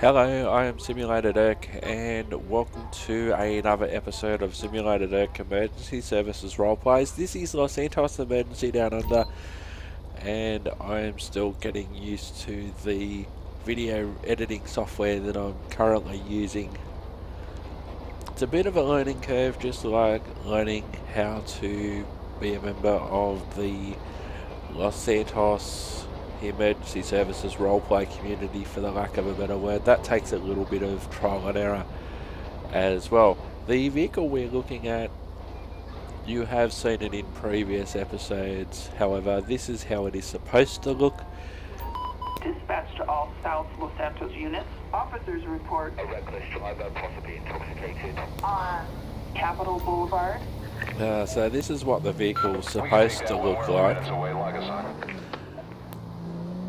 Hello, I am Simulator Dirk, and welcome to another episode of Simulator Dirk Emergency Services Roleplays. This is Los Santos Emergency Down Under, and I am still getting used to the video editing software that I'm currently using. It's a bit of a learning curve, just like learning how to be a member of the Los Santos Emergency Services roleplay community, for the lack of a better word. That takes a little bit of trial and error as well. The vehicle we're looking at, you have seen it in previous episodes, however this is how it is supposed to look. Dispatch to all South Los Santos units. Officers report a reckless driver, possibly intoxicated, on Capitol Boulevard. So this is what the vehicle's supposed to look like.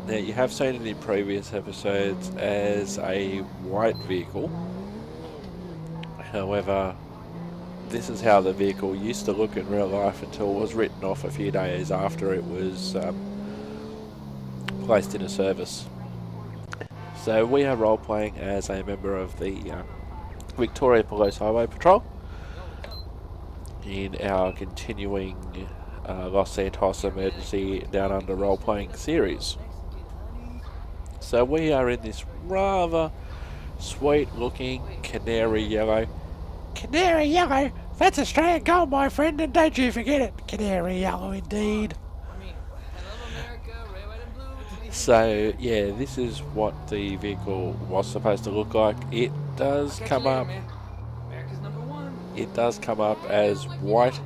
Now, you have seen it in previous episodes as a white vehicle. However, this is how the vehicle used to look in real life until it was written off a few days after it was placed into service. So we are role-playing as a member of the Victoria Police Highway Patrol in our continuing Los Santos Emergency Down Under role-playing series. So we are in this rather sweet looking Canary yellow. Canary yellow? That's Australian gold, my friend, and don't you forget it. Canary yellow indeed. So yeah, this is what the vehicle was supposed to look like. It does come up as white,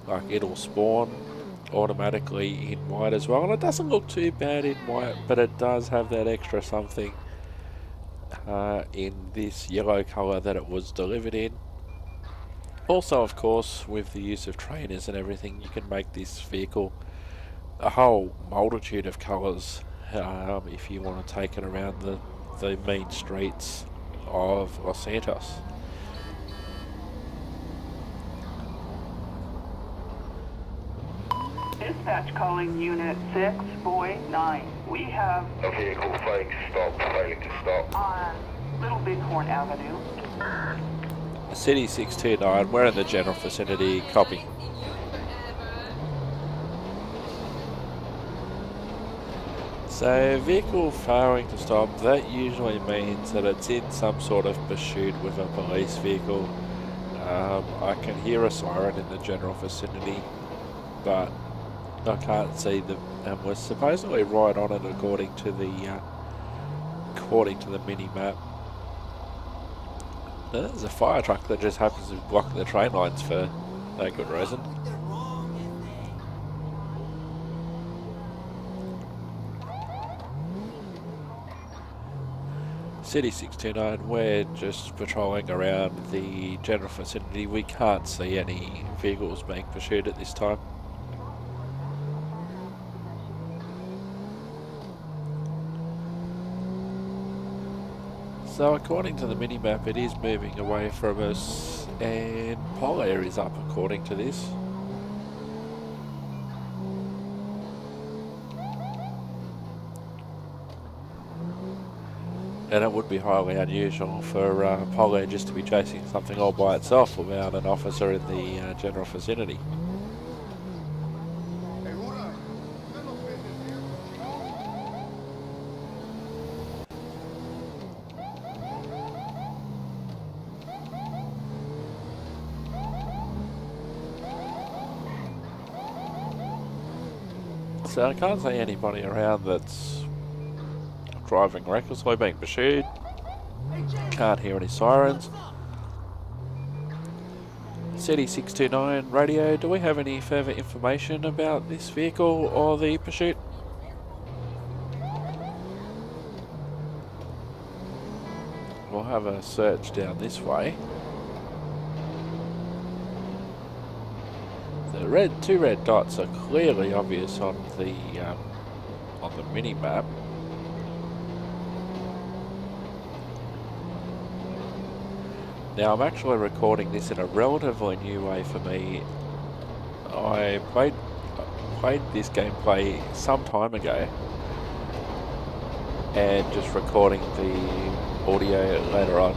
like it'll spawn automatically in white as well, and it doesn't look too bad in white, but it does have that extra something in this yellow colour that it was delivered in. Also, of course, with the use of trainers and everything, you can make this vehicle a whole multitude of colours if you want to take it around the main streets of Los Santos. Dispatch calling Unit 6, Boy 9. We have a vehicle failing to stop, on Little Bighorn Avenue. City 629, we're in the general vicinity, copy. So, vehicle failing to stop, that usually means that it's in some sort of pursuit with a police vehicle. I can hear a siren in the general vicinity, but I can't see them, and we're supposedly right on it according to the mini map. Now, there's a fire truck that just happens to block the train lines for no good reason. City 629, we're just patrolling around the general vicinity. We can't see any vehicles being pursued at this time. So according to the minimap, it is moving away from us, and pole air is up according to this. And it would be highly unusual for pole air just to be chasing something all by itself without an officer in the general vicinity. So I can't see anybody around that's driving recklessly, being pursued. Can't hear any sirens. City 629 radio, do we have any further information about this vehicle or the pursuit? We'll have a search down this way. The two red dots are clearly obvious on the mini map. Now, I'm actually recording this in a relatively new way for me. I played this gameplay some time ago, and just recording the audio later on.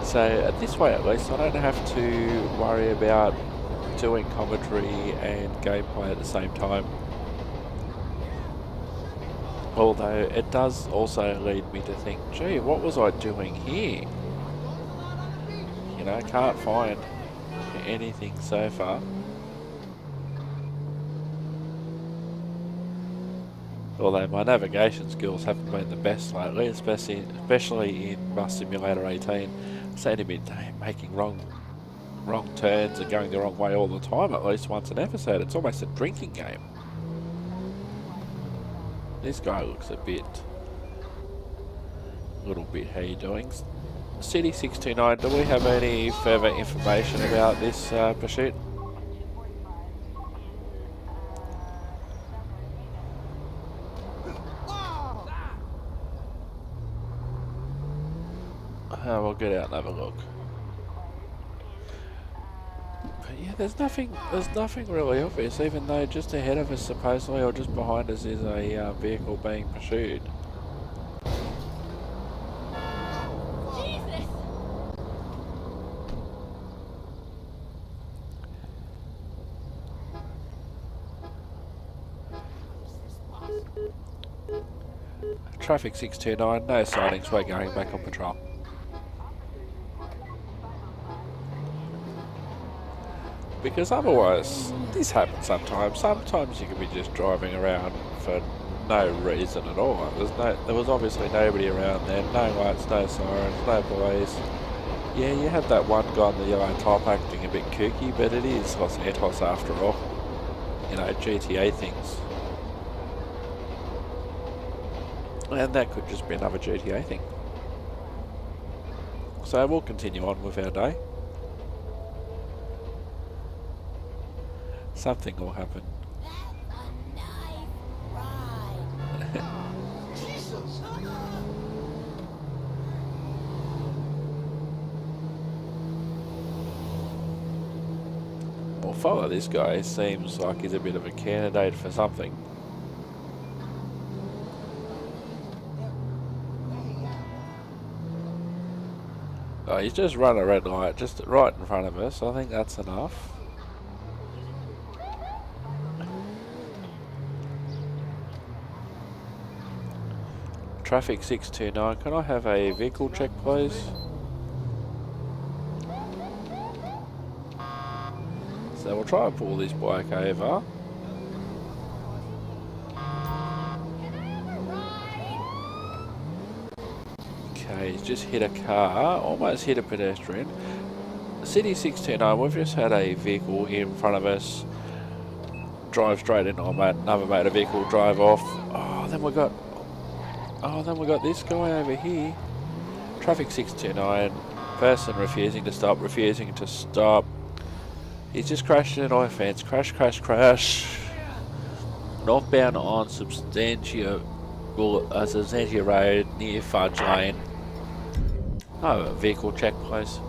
So this way at least I don't have to worry about doing commentary and gameplay at the same time. Although it does also lead me to think, gee, what was I doing here? You know, can't find anything so far. Although my navigation skills haven't been the best lately, especially in Bus Simulator 18. I seem to be making wrong turns and going the wrong way all the time, at least once an episode. It's almost a drinking game. This guy looks a little bit, how you doing? City 629, do we have any further information about this pursuit? We'll get out and have a look. But yeah, there's nothing really obvious, even though just ahead of us supposedly, or just behind us, is a vehicle being pursued. Traffic 629, no sightings, we're going back on patrol. Because otherwise, this happens sometimes. Sometimes you can be just driving around for no reason at all. There was obviously nobody around there, no lights, no sirens, no police. Yeah, you had that one guy on the yellow top acting a bit kooky, but it is Los Santos after all. You know, GTA things. And that could just be another GTA thing. So we'll continue on with our day. Something will happen. We'll follow this guy. Seems like he's a bit of a candidate for something. Oh, he's just run a red light just right in front of us. I think that's enough. Traffic 629, can I have a vehicle check please? So we'll try and pull this bike over. Okay, he's just hit a car, almost hit a pedestrian. City 629, we've just had a vehicle in front of us drive straight into another motor vehicle, drive off. Then we got this guy over here. Traffic 629, person refusing to stop. He's just crashed into a fence. Crash. Northbound on Substantia Road near Fudge Lane. Oh, a vehicle check, please.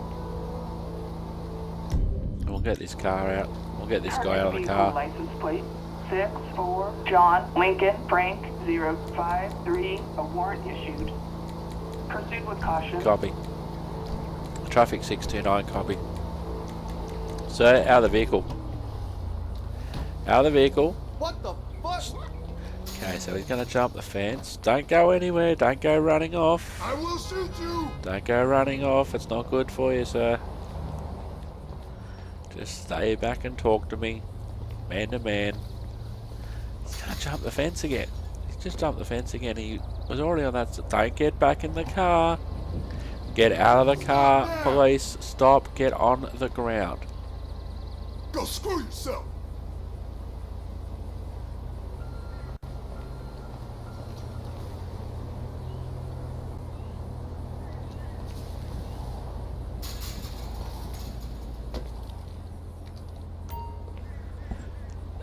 We'll get this car out. We'll get this guy out of the car. License plate 64 John Lincoln Frank 053. A warrant issued. Proceed with caution. Copy. Traffic 629, copy. So, out of the vehicle. Out of the vehicle. What the fuck? Okay, so he's going to jump the fence. Don't go anywhere. Don't go running off. I will shoot you! Don't go running off. It's not good for you, sir. Just stay back and talk to me. Man to man. He's going to jump the fence again. He's just jumped the fence again. He was already on that. So don't get back in the car. Get out of the car. Police, stop. Get on the ground. Go screw yourself!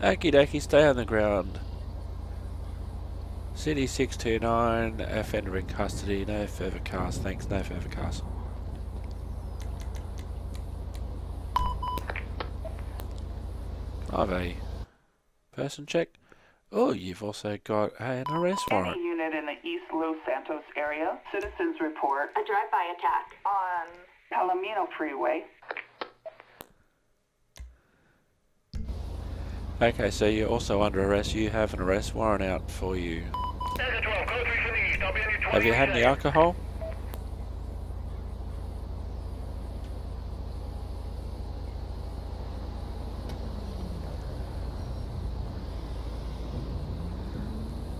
Okie dokie, stay on the ground. City 629, offender in custody, no further cars, thanks, no further cars. I have a person check. Oh, you've also got an arrest warrant. Any unit reported in the East Los Santos area. Citizens report A drive-by attack on Palomino Freeway. Okay, so you're also under arrest. You have an arrest warrant out for you. Have you had any alcohol?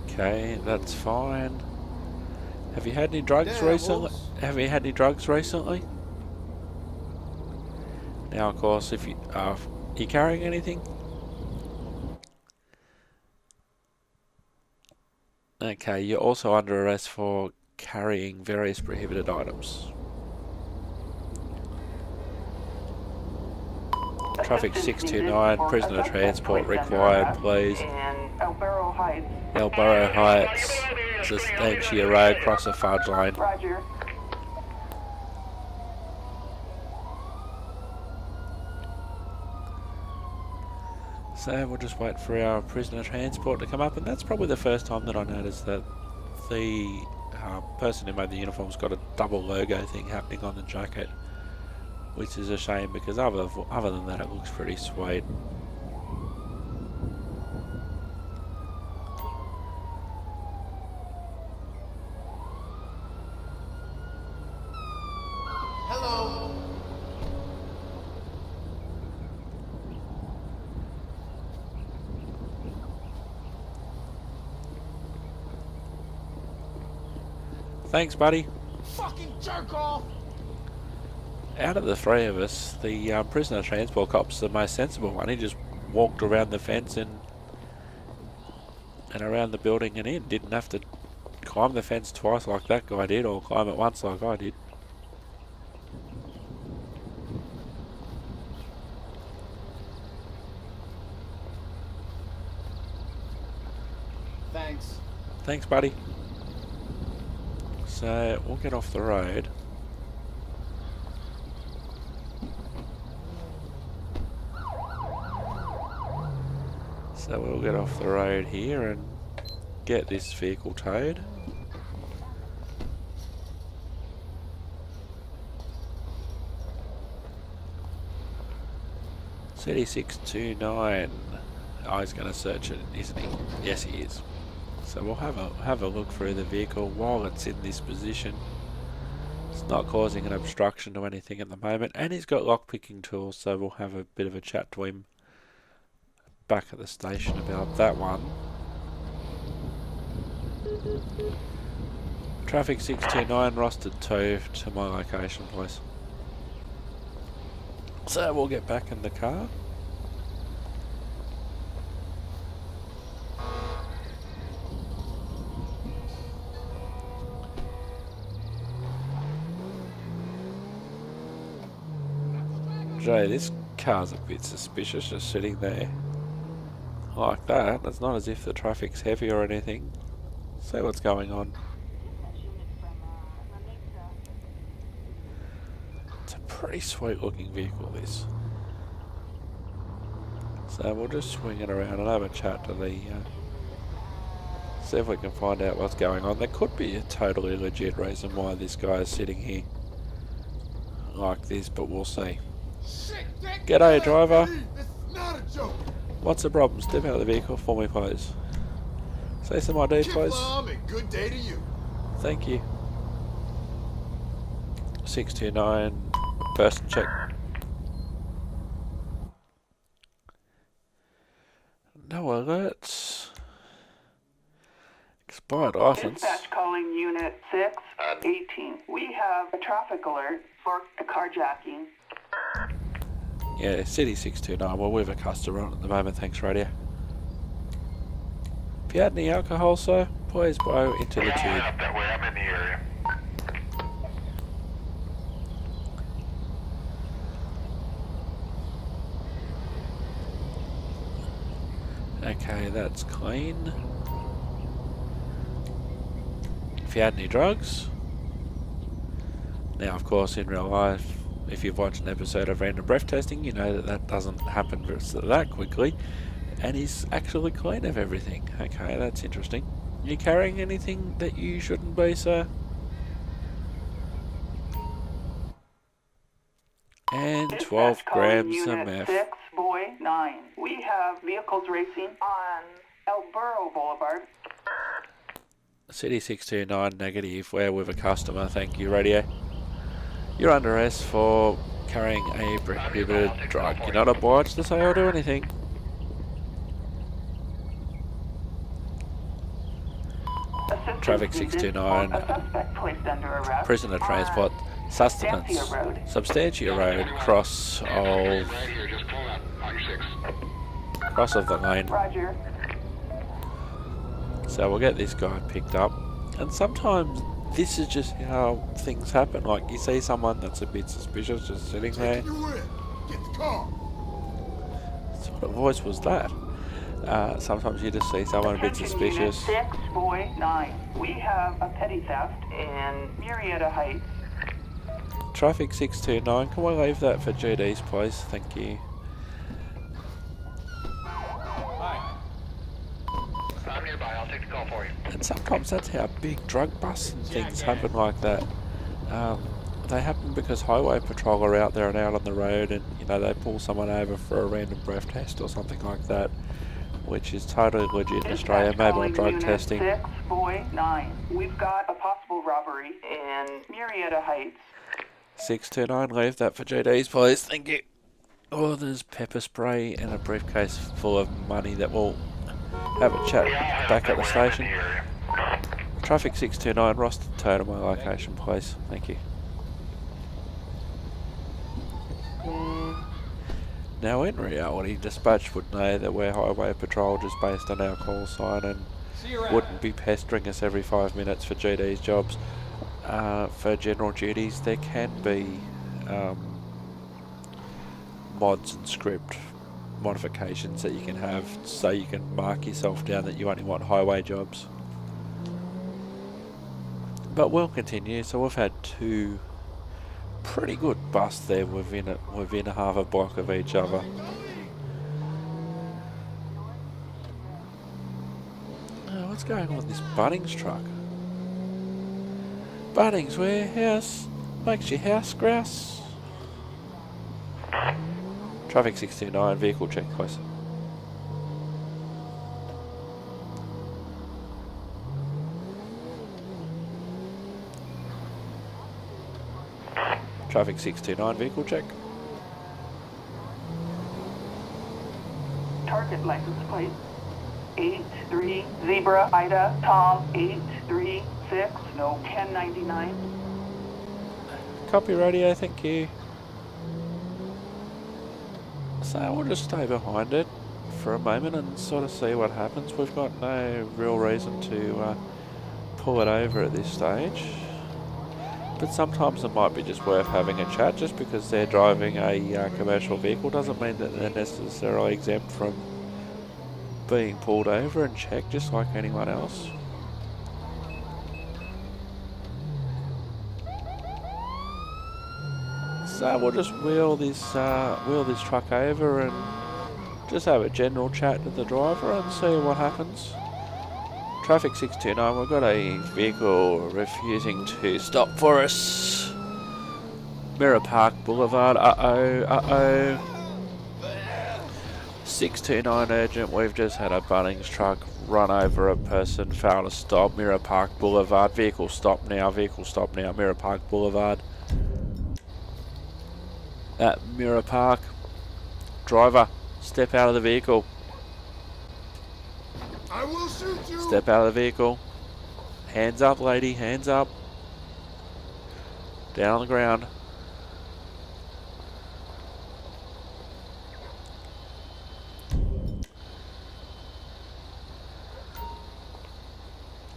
Okay, that's fine. Have you had any drugs Damn, recently? Wolves. Have you had any drugs recently? Now, of course, if you carrying anything? Okay, you're also under arrest for carrying various prohibited items. Traffic Assistance 629, needed for prisoner a suspect transport placed under required, arrest please. in El Burro Heights. El Burro Heights, just Hampshire Road, across the fudge lane. Roger. So we'll just wait for our prisoner transport to come up, and that's probably the first time that I noticed that the person who made the uniform's got a double logo thing happening on the jacket, which is a shame because other than that it looks pretty sweet. Hello. Thanks, buddy. Fucking jerk off. Out of the three of us, the prisoner transport cop's the most sensible one. He just walked around the fence and around the building and in. Didn't have to climb the fence twice like that guy did, or climb it once like I did. Thanks. Thanks, buddy. So we'll get off the road. So we'll get off the road here and get this vehicle towed. City 629. Oh, he's going to search it, isn't he? Yes, he is. So we'll have a look through the vehicle while it's in this position. It's not causing an obstruction to anything at the moment, and he's got lockpicking tools, so we'll have a bit of a chat to him back at the station about that one. Traffic 629, rostered to my location, please. So we'll get back in the car. Jay, this car's a bit suspicious just sitting there like that. It's not as if the traffic's heavy or anything. See what's going on. It's a pretty sweet looking vehicle, this. So we'll just swing it around and have a chat to the see if we can find out what's going on. There could be a totally legit reason why this guy is sitting here like this, but we'll see. Shit, that G'day, guy, driver. It's not a joke. What's the problem? Step out of the vehicle for me, please. Say some ID, Keep please. calm and good day to you. Thank you. 629, person check. No alerts. Expired license. Dispatch calling Unit 618. We have a traffic alert for a carjacking. Yeah, City 629. Well, we have a customer on at the moment. Thanks, radio. If you had any alcohol, sir, please blow into the tube. Up that way, I'm in the area. Okay, that's clean. If you had any drugs. Now, of course, in real life, if you've watched an episode of Random Breath Testing, you know that that doesn't happen that quickly. And he's actually clean of everything. Okay, that's interesting. You carrying anything that you shouldn't be, sir? And 12 Dispatch calling grams of Unit meth. 6, Boy 9. We have vehicles racing on El Burro Boulevard. City 629 negative, we're with a customer, thank you, radio. You're under arrest for carrying a prohibited drug. You're not obliged to say or do anything. Assistance Traffic needed 629. on a suspect placed under arrest Prisoner on transport, sustenance, Substantia Road. Substantia Road, cross of the lane. Roger. So we'll get this guy picked up, and sometimes this is just how things happen. Like you see someone that's a bit suspicious just sitting there. Taking you in. Get the car. What sort of voice was that? Sometimes you just see someone a bit Attention suspicious. Unit 6, Boy 9. We have a petty theft in Murrieta Heights. Traffic 629, can we leave that for GDs please? Thank you. I'm nearby, I'll take the call for you. And sometimes that's how big drug busts and things happen like that. They happen because highway patrol are out there and out on the road, and you know they pull someone over for a random breath test or something like that, which is totally legit in Australia, Dispatch mobile calling drug Unit testing. 6, Boy 9. We've got a possible robbery in Murrieta Heights. 629, leave that for GDs please, thank you. Oh, there's pepper spray and a briefcase full of money that will have a chat back at the station. Traffic 629, roster tow to my location please, thank you. Now in reality, dispatch would know that we're highway patrol just based on our call sign and wouldn't be pestering us every 5 minutes for GD's jobs. For general duties there can be mods and script modifications that you can have so you can mark yourself down that you only want highway jobs. But we'll continue. So we've had two pretty good busts there within a half a block of each other. What's going on with this Bunnings truck? Bunnings warehouse makes your house grouse. Traffic 629, vehicle check please. Traffic 629, vehicle check. Target license plate 83 Zebra Ida Tom 836 no 1099. Copy radio, thank you. So we'll just stay behind it for a moment and sort of see what happens. We've got no real reason to pull it over at this stage. But sometimes it might be just worth having a chat. Just because they're driving a commercial vehicle doesn't mean that they're necessarily exempt from being pulled over and checked just like anyone else. So we'll just wheel this truck over and just have a general chat with the driver and see what happens. Traffic 629, we've got a vehicle refusing to stop for us. Mirror Park Boulevard, uh-oh. 629 urgent, we've just had a Bunnings truck run over a person, fail to stop. Mirror Park Boulevard, vehicle stop now, Mirror Park Boulevard. At Mirror Park, driver, step out of the vehicle. I will shoot you. Step out of the vehicle. Hands up, lady, hands up. Down on the ground.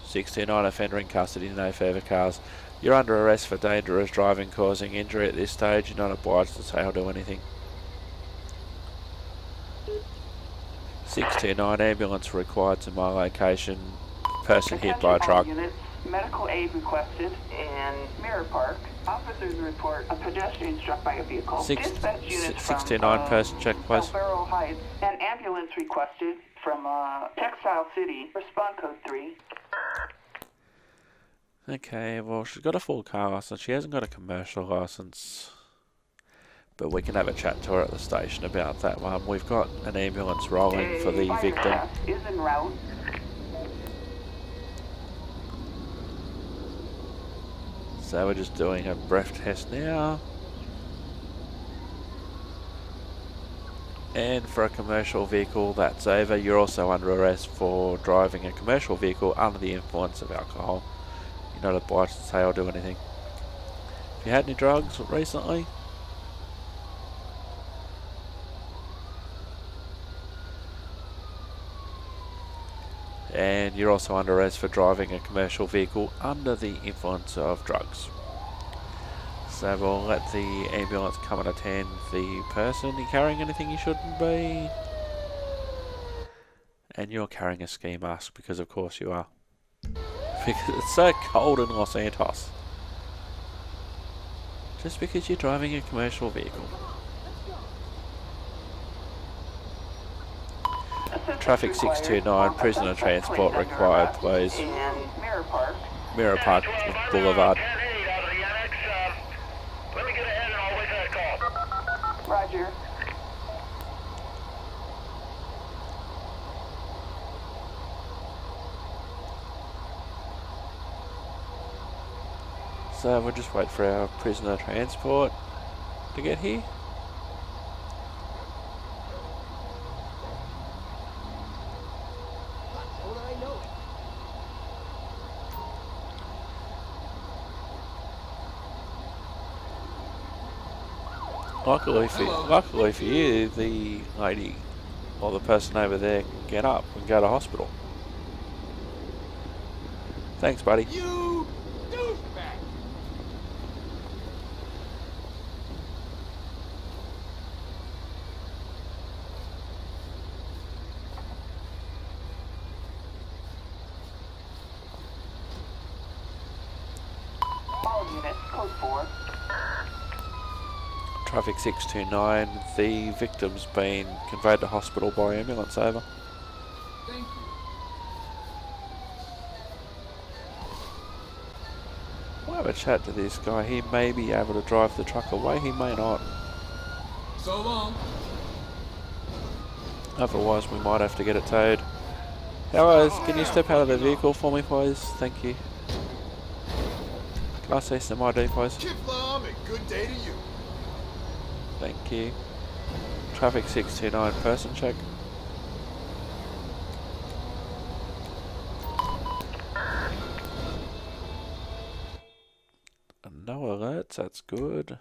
$69 offender in custody, no further cars. You're under arrest for dangerous driving causing injury at this stage. You're not obliged to say or do anything. 629 ambulance required to my location. Person hit by a truck. Units, medical aid requested in Mirror Park. Officers report a pedestrian struck by a vehicle. Dispatch units 629 from person check place. El Burro Heights. An ambulance requested from Textile City. Respond code 3. Okay, well, she's got a full car license. She hasn't got a commercial license. But we can have a chat to her at the station about that one. We've got an ambulance rolling for the victim. Firecraft is en route. So we're just doing a breath test now. And for a commercial vehicle, that's over. You're also under arrest for driving a commercial vehicle under the influence of alcohol. You're not obliged to say or do anything. Have you had any drugs recently? And you're also under arrest for driving a commercial vehicle under the influence of drugs. So we'll let the ambulance come and attend the person. Are you carrying anything you shouldn't be? And you're carrying a ski mask because of course you are. Because it's so cold in Los Santos. Just because you're driving a commercial vehicle. Traffic 629, prisoner transport required, please. And Mirror Park. Mirror Park Boulevard. Let me get ahead and I'll wait for that call. Roger. So we'll just wait for our prisoner transport to get here. Luckily for you, the lady or the person over there can get up and go to hospital. Thanks, buddy. You douchebag! All units, code 4. Traffic 629, the victim's been conveyed to hospital by ambulance, over. Thank you. We'll have a chat to this guy. He may be able to drive the truck away, he may not. So long. Otherwise we might have to get it towed. Hello, can you step out of the vehicle for me please? Thank you. Can I see some ID please? Kiflam and good day to you. Thank you. Traffic 629, person check. No alerts, that's good.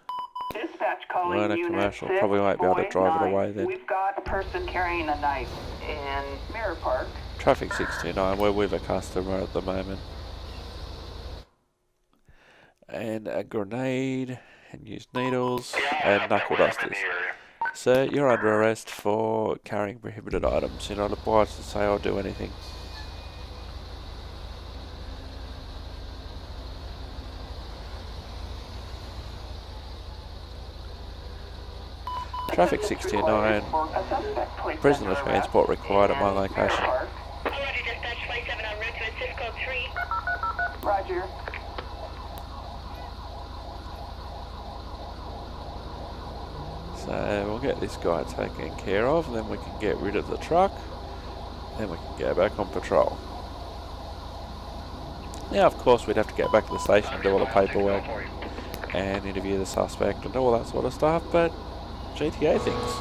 Dispatch calling Learner unit commercial, 6, probably won't be able to drive it 9. away then. We've got a person carrying a knife in Mirror Park. Traffic 629, we're with a customer at the moment. And a grenade, and used needles, and knuckle dusters. Sir, you're under arrest for carrying prohibited items. You're not obliged to say or do anything. Traffic 629, prisoner transport required at my location. Roger, dispatch 27 en route to assist code 3. Roger. So we'll get this guy taken care of, and then we can get rid of the truck, then we can go back on patrol. Now of course we'd have to get back to the station and do all the paperwork and interview the suspect and all that sort of stuff, but GTA things.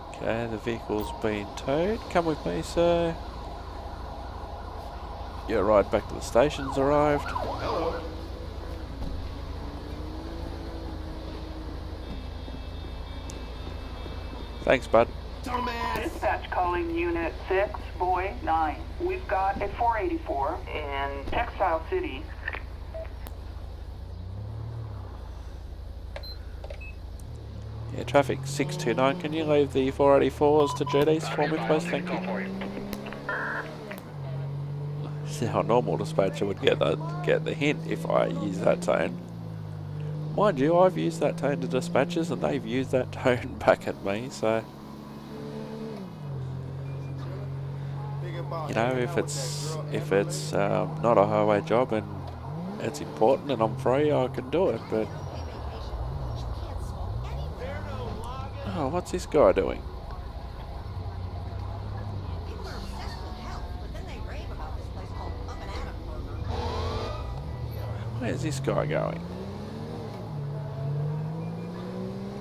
Okay, the vehicle's been towed. Come with me, sir. Your ride back to the station's arrived. Hello. Thanks, bud. Dumbass. Dispatch calling unit 6, boy 9. We've got a 484 in Textile City. Yeah, traffic 629. Can you leave the 484s to GDs for me, please? Thank you. See how a normal dispatcher would get the hint if I use that tone. Mind you, I've used that tone to dispatchers and they've used that tone back at me, so... Big you know, if it's not a highway job and it's important and I'm free, I can do it. But oh, what's this guy doing? Where's this guy going?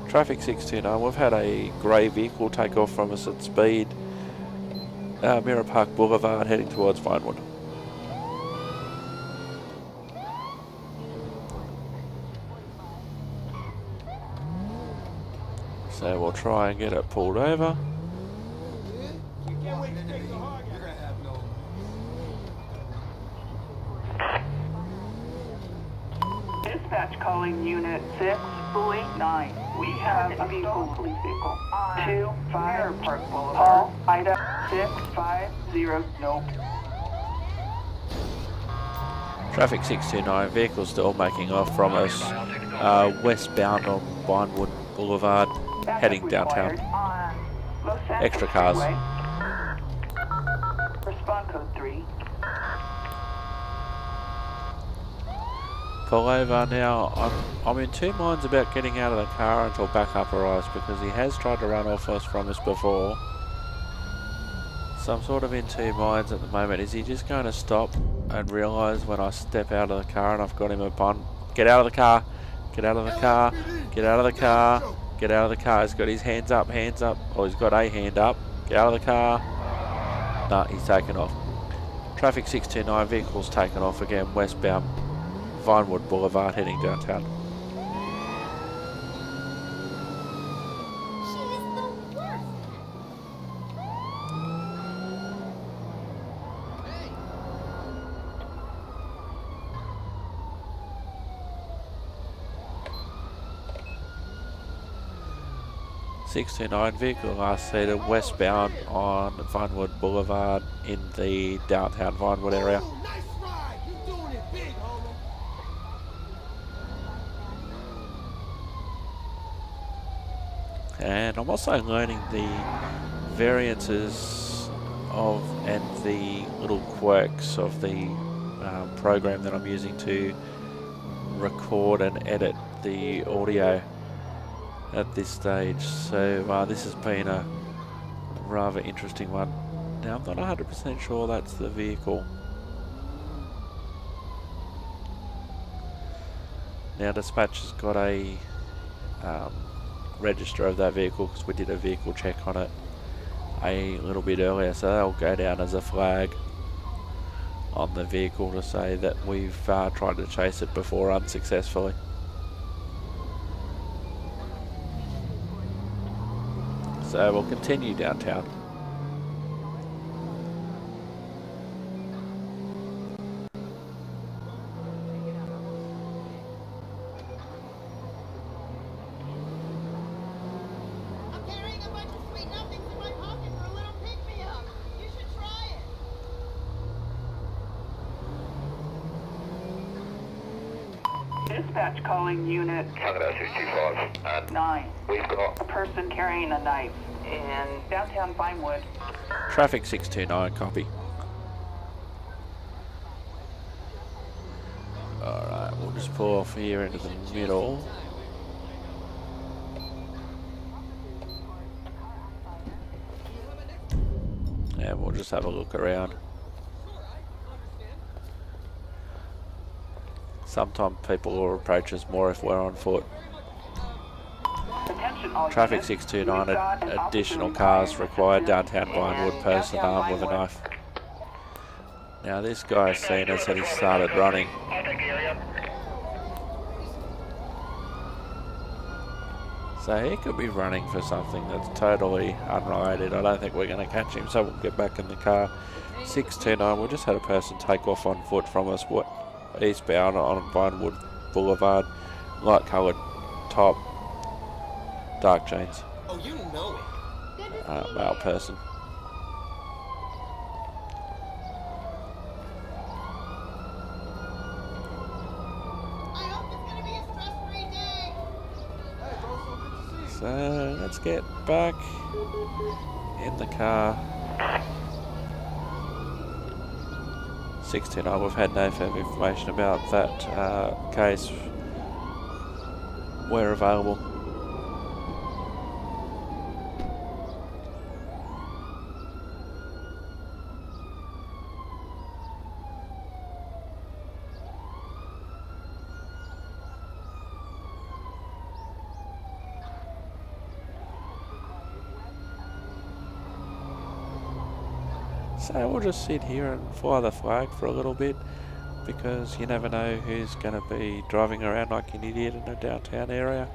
Traffic 629, we've had a grey vehicle take off from us at speed. Mirror Park Boulevard heading towards Vinewood. So we'll try and get it pulled over. Dispatch calling Unit 649. We have a vehicle, police vehicle. 25 Park Boulevard. Paul, Ida, 650. Nope. Traffic 629, vehicle still making off from us. Westbound on Vinewood Boulevard, heading downtown. Los Santos Extra cars. Freeway. Respond code 3. Pull over now. I'm in two minds about getting out of the car until backup arrives, because he has tried to run off us from us before. So I'm sort of in two minds at the moment. Is he just going to stop and realise when I step out of the car and I've got him a bun? Get out of the car! Get out of the car! Get out of the car! Get out of the car! He's got his hands up, or he's got a hand up. Get out of the car! No, he's taken off. Traffic 629, vehicle's taken off again, westbound Vinewood Boulevard heading downtown. .629 vehicle last seated westbound on Vinewood Boulevard in the downtown Vinewood area. And I'm also learning the variances of and the little quirks of the program that I'm using to record and edit the audio at this stage. So this has been a rather interesting one. Now I'm not 100% sure that's the vehicle. Now dispatch has got a register of that vehicle, because we did a vehicle check on it a little bit earlier, so that'll go down as a flag on the vehicle to say that we've tried to chase it before unsuccessfully. So we'll continue downtown. Dispatch calling Unit 9. We've got a person carrying a knife in downtown Vinewood. Traffic 629, copy. Alright, we'll just pull off here into the middle. And we'll just have a look around. Sometimes people will approach us more if we're on foot. Traffic 629, additional cars required downtown Vinewood, person armed with a knife. Now this guy's seen us and he started running. So he could be running for something that's totally unrelated. I don't think we're going to catch him, so we'll get back in the car. 629, we just had a person take off on foot from us, eastbound on Vinewood Boulevard, light coloured top, dark jeans. Oh, you know it. Male person. I hope it's gonna be a stress-free day. Hey, bro, so good to see you. So let's get back in the car. 16. We've had no further information about that case where available. So we'll just sit here and fly the flag for a little bit, because you never know who's going to be driving around like an idiot in a downtown area.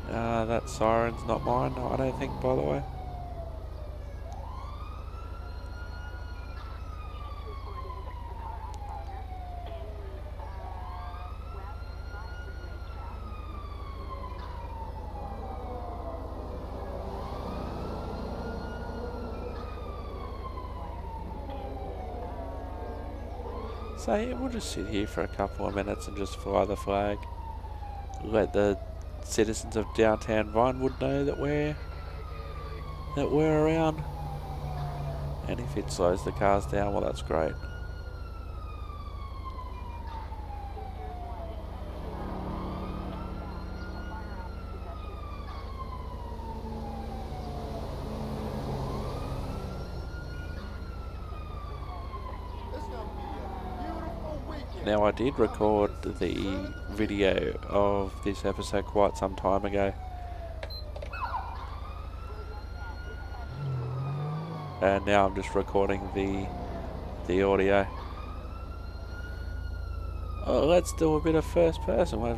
That siren's not mine, I don't think, by the way. So yeah, we'll just sit here for a couple of minutes and just fly the flag. Let the citizens of downtown Vinewood know that we're around. And if it slows the cars down, well, that's great. Now, I did record the video of this episode quite some time ago, and now I'm just recording the audio. Oh, let's do a bit of first person. We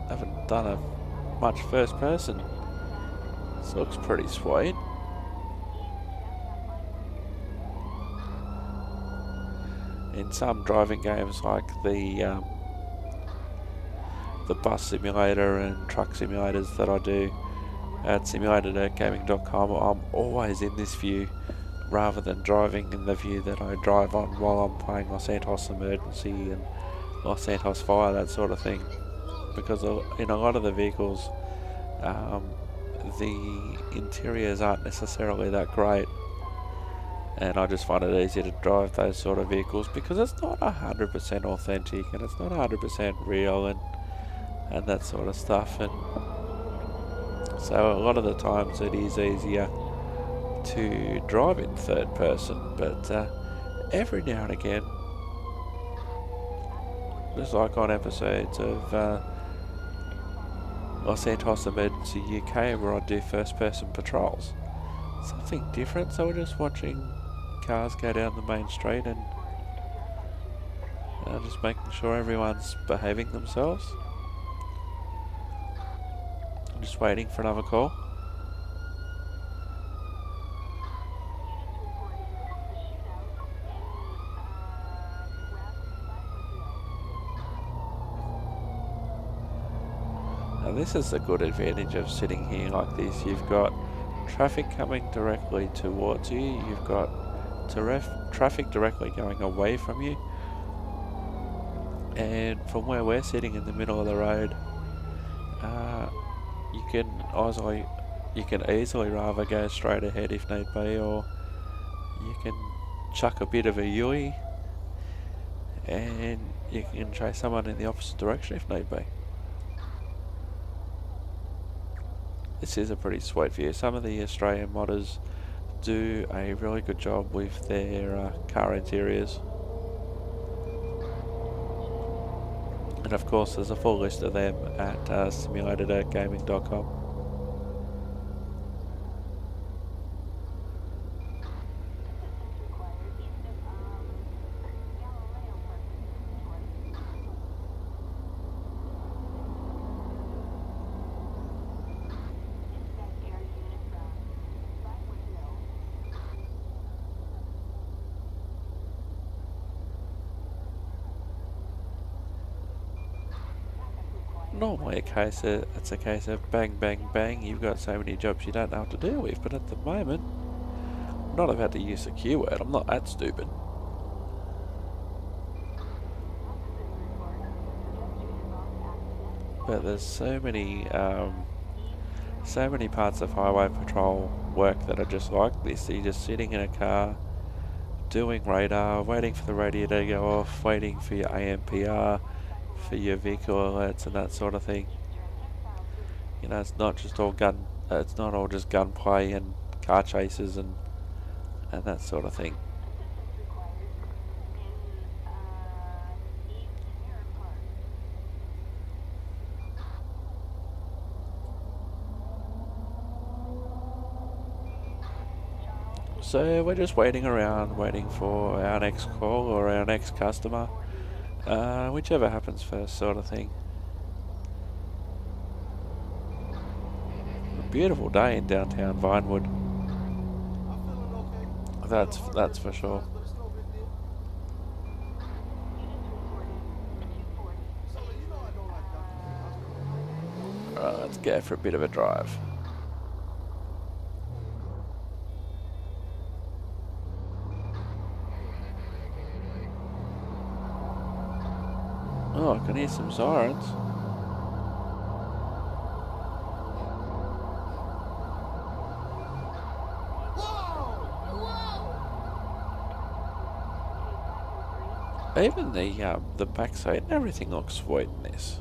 haven't done much first person. This looks pretty sweet. In some driving games like the bus simulator and truck simulators that I do at simulated@gaming.com, I'm always in this view rather than driving in the view that I drive on while I'm playing Los Santos Emergency and Los Santos Fire, that sort of thing. Because in a lot of the vehicles, the interiors aren't necessarily that great. And I just find it easier to drive those sort of vehicles because it's not 100% authentic and it's not 100% real and that sort of stuff. And so a lot of the times it is easier to drive in third person, but every now and again, just like on episodes of Los Santos Emergency UK where I do first person patrols, something different. So we're just watching cars go down the main street and just making sure everyone's behaving themselves. I'm just waiting for another call. Now this is the good advantage of sitting here like this. You've got traffic coming directly towards you, you've got traffic directly going away from you, and from where we're sitting in the middle of the road, you can easily rather go straight ahead if need be, or you can chuck a bit of a U-ey and you can chase someone in the opposite direction if need be. This is a pretty sweet view. Some of the Australian modders do a really good job with their car interiors. And of course there's a full list of them at simulated@gaming.com. Normally it's a case of bang, bang, bang, you've got so many jobs you don't know what to deal with, but at the moment, I'm not about to use the Q word, I'm not that stupid. But there's so many parts of highway patrol work that are just like this. You're just sitting in a car, doing radar, waiting for the radio to go off, waiting for your AMPR, for your vehicle alerts and that sort of thing. You know, it's not just all it's not all just gunplay and car chases and that sort of thing. So we're just waiting around, waiting for our next call or our next customer, whichever happens first, sort of thing. A beautiful day in downtown Vinewood. That's for sure. Alright, let's go for a bit of a drive. Oh, I can hear some sirens. Even the backside and everything looks sweet in this.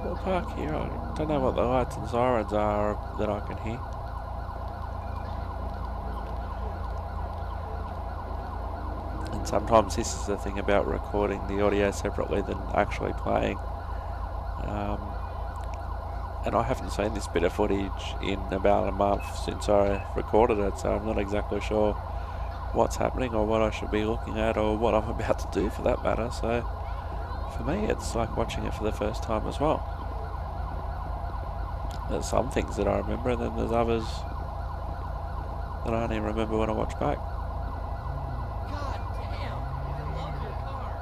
We'll park here. I don't know what the lights and sirens are that I can hear. And sometimes this is the thing about recording the audio separately than actually playing. And I haven't seen this bit of footage in about a month since I recorded it, so I'm not exactly sure what's happening or what I should be looking at or what I'm about to do for that matter. So for me, it's like watching it for the first time as well. There's some things that I remember, and then there's others that I only remember when I watch back. God damn! I love your car.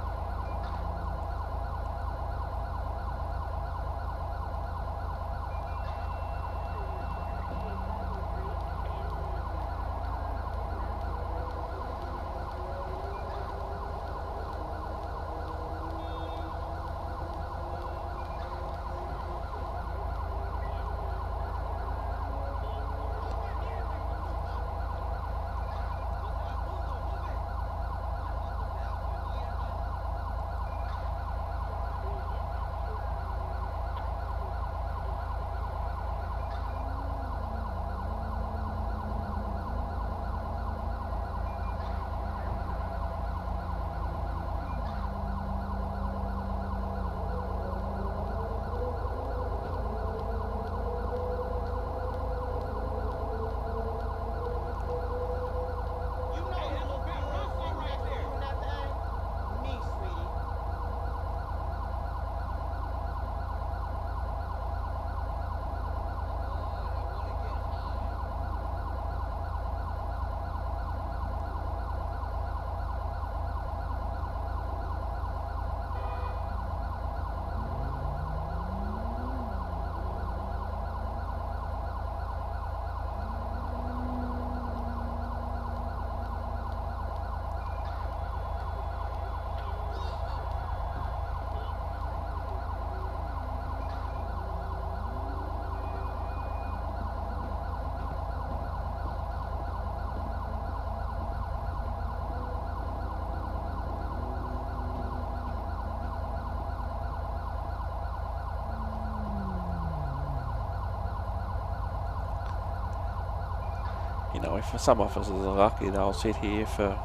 You know, if some officers are lucky, they'll sit here for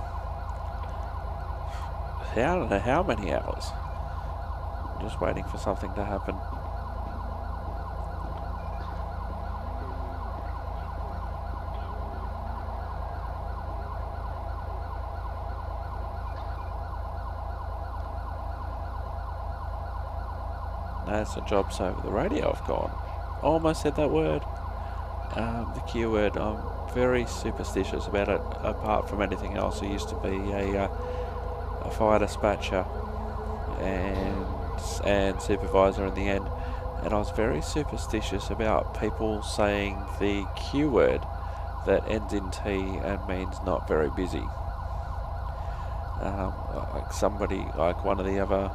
I don't know how many hours, just waiting for something to happen. That's the jobs over the radio I've gone. Almost said that word. The Q word. I'm very superstitious about it. Apart from anything else, I used to be a fire dispatcher and supervisor in the end, and I was very superstitious about people saying the Q word that ends in T and means not very busy. Like somebody, like one of the other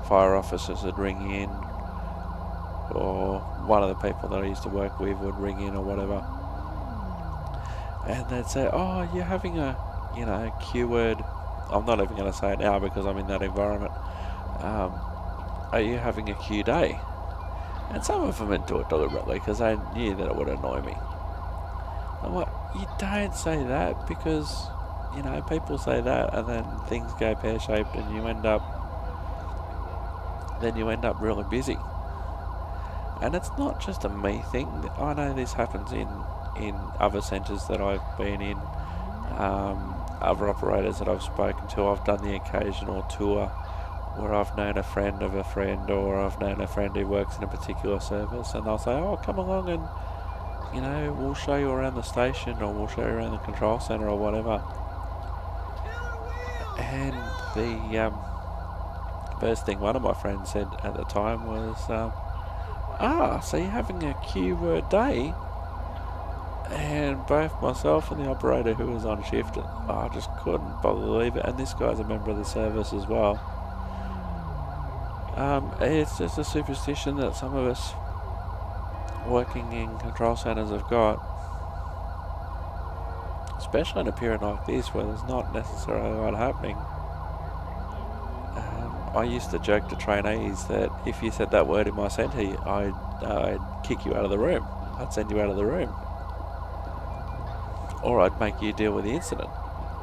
fire officers would ring in, or one of the people that I used to work with would ring in or whatever, and they'd say, "Oh, you're having a, Q word." I'm not even going to say it now because I'm in that environment. Are you having a Q day? And some of them would do it deliberately because they knew that it would annoy me. I'm like, you don't say that because, people say that and then things go pear-shaped and you end up really busy. And it's not just a me thing. I know this happens in other centres that I've been in, other operators that I've spoken to. I've done the occasional tour where I've known a friend of a friend, or I've known a friend who works in a particular service, and they'll say, "Oh, come along and, we'll show you around the station, or we'll show you around the control centre or whatever." And the first thing one of my friends said at the time was, so you're having a Q word day? And both myself and the operator who was on shift, I just couldn't believe it. And this guy's a member of the service as well. It's just a superstition that some of us working in control centres have got, especially in a period like this where there's not necessarily a lot happening. I used to joke to trainees that if you said that word in my centre, I'd kick you out of the room. I'd send you out of the room. Or I'd make you deal with the incident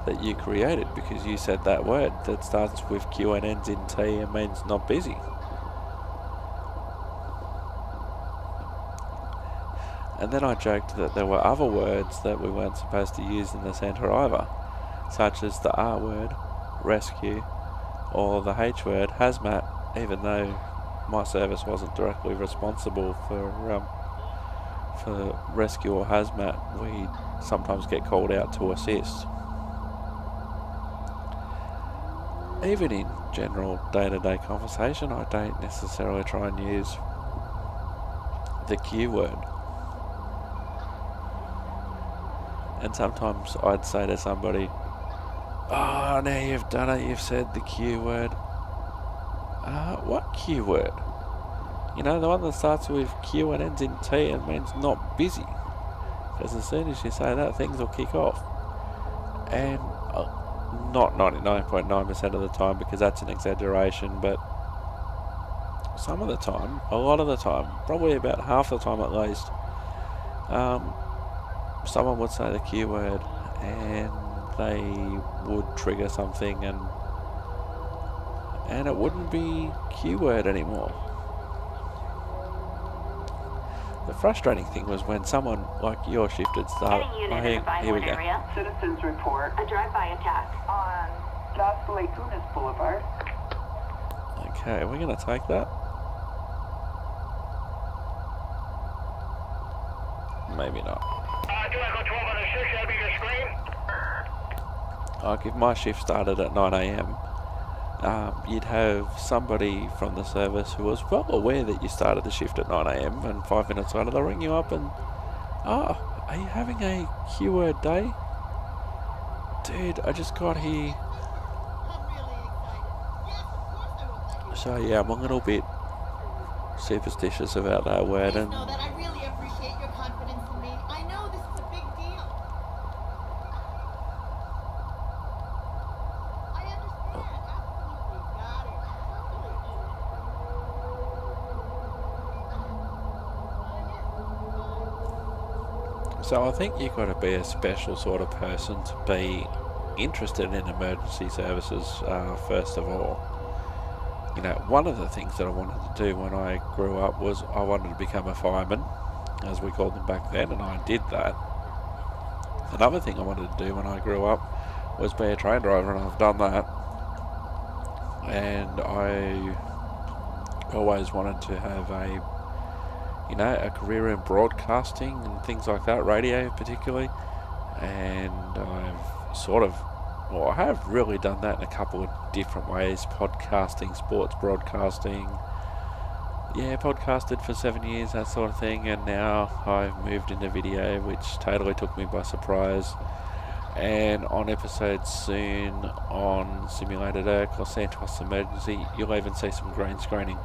that you created because you said that word that starts with Q and ends in T and means not busy. And then I joked that there were other words that we weren't supposed to use in the centre either, such as the R word, rescue, or the H word, hazmat, even though my service wasn't directly responsible for rescue or hazmat. We sometimes get called out to assist. Even in general day-to-day conversation, I don't necessarily try and use the Q word. And sometimes I'd say to somebody, "Oh, now you've done it, you've said the Q word." What Q word? The one that starts with Q and ends in T and means not busy. Because as soon as you say that, things will kick off. And not 99.9% of the time, because that's an exaggeration, but some of the time, a lot of the time, probably about half the time at least, someone would say the Q word and they would trigger something and it wouldn't be Q word anymore. The frustrating thing was when someone like your shift had started. Here we go. Area. Citizens report A drive-by attack on Las Lagunas Boulevard. Okay, we're going to take that. Maybe not. Do I go 12 on the 6? That'll be your screen. Like if my shift started at 9 a.m, you'd have somebody from the service who was well aware that you started the shift at 9 a.m, and 5 minutes later they'll ring you up and, "Oh, are you having a Q word day? Dude, I just got here." I'm really excited. Yes, of course I will thank you. So yeah, I'm a little bit superstitious about that word, Please and know that I really appreciate your confidence in me. I know this is a big deal. I understand. Absolutely. Got it. Totally. so I think you've got to be a special sort of person to be interested in emergency services, first of all. One of the things that I wanted to do when I grew up was I wanted to become a fireman, as we called them back then, and I did that. Another thing I wanted to do when I grew up was be a train driver, and I've done that. And I always wanted to have a career in broadcasting and things like that, radio particularly. and I've sort of, well, I have really done that in a couple of different ways: podcasting, sports broadcasting. Yeah, podcasted for 7 years, that sort of thing, and now I've moved into video, which totally took me by surprise. And on episodes soon on Simulated Irk or Santos Emergency, you'll even see some green screening,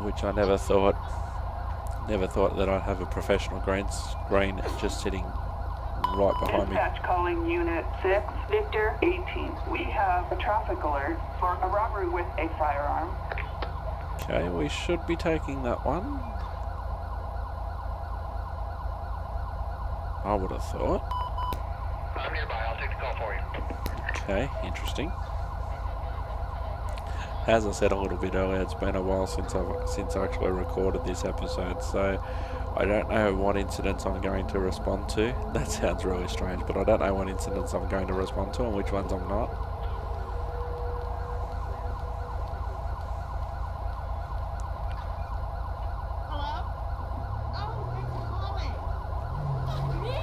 which I never thought that I'd have a professional green screen just sitting right behind me. Dispatch calling Unit 6, Victor 18. We have a traffic alert for a robbery with a firearm. Okay, we should be taking that one. I would have thought. I'm nearby. I'll take the call for you. Okay, interesting. As I said a little bit earlier, it's been a while since I actually recorded this episode, so I don't know what incidents I'm going to respond to. That sounds really strange, but I don't know what incidents I'm going to respond to and which ones I'm not. Hello? Oh, thanks for calling. Fuck me!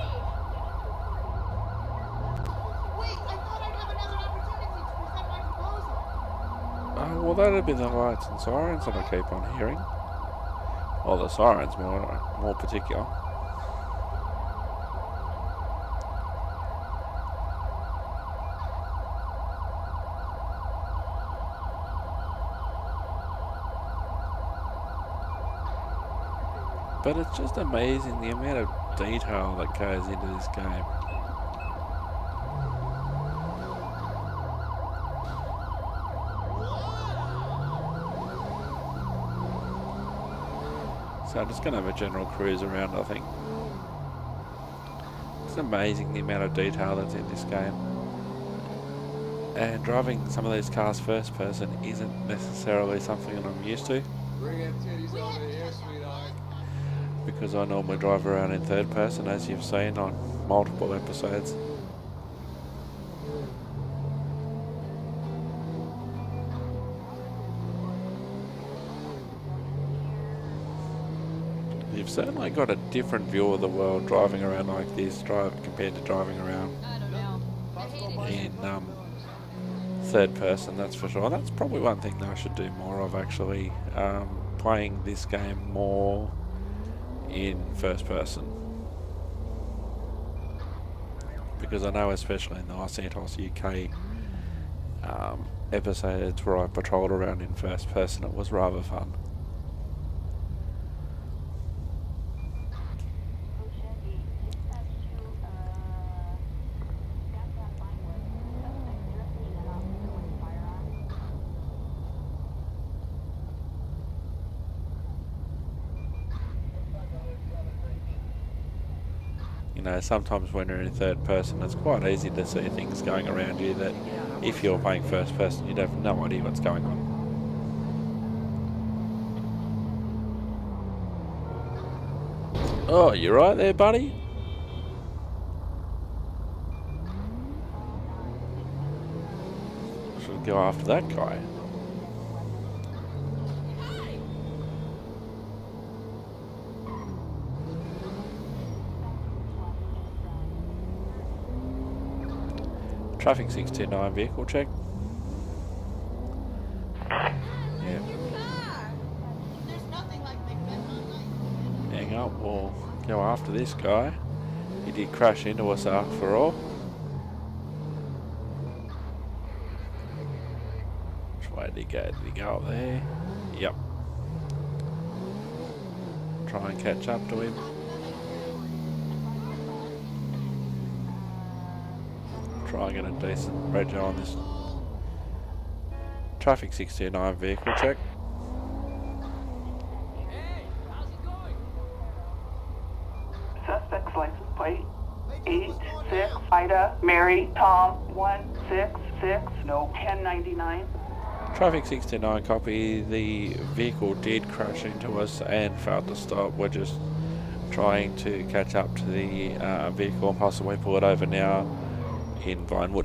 Wait, I thought I'd have another opportunity to present my proposal. Well, that'd be the lights and sirens that I keep on hearing. Well, the sirens more particular. But it's just amazing the amount of detail that goes into this game. So I'm just going to have a general cruise around, I think. It's amazing the amount of detail that's in this game. And driving some of these cars first person isn't necessarily something that I'm used to, Bring them titties over here, sweetheart. because I normally drive around in third person, as you've seen on multiple episodes. You've certainly got a different view of the world driving around like this, compared to driving around I don't know. I hate it. in third person, that's for sure. That's probably one thing that I should do more of, actually, playing this game more in first person. Because I know, especially in the Los Santos UK episodes where I patrolled around in first person, it was rather fun. You know, sometimes when you're in third person, it's quite easy to see things going around you that if you're playing first person, you'd have no idea what's going on. Oh, you right there, buddy? Should go after that guy. Traffic 629 vehicle check. Yeah. Your car! There's nothing like Big Ben on night. Hang up, we'll go after this guy. He did crash into us after all. Which way did he go? Did he go up there? Yep. Try and catch up to him. Try and get a decent rego on this. Traffic 629 vehicle check. Suspect's license plate 86 Ida Mary Tom 166 no 1099. Traffic 629 copy. The vehicle did crash into us and failed to stop. We're just trying to catch up to the vehicle and possibly pull it over now in Vinewood.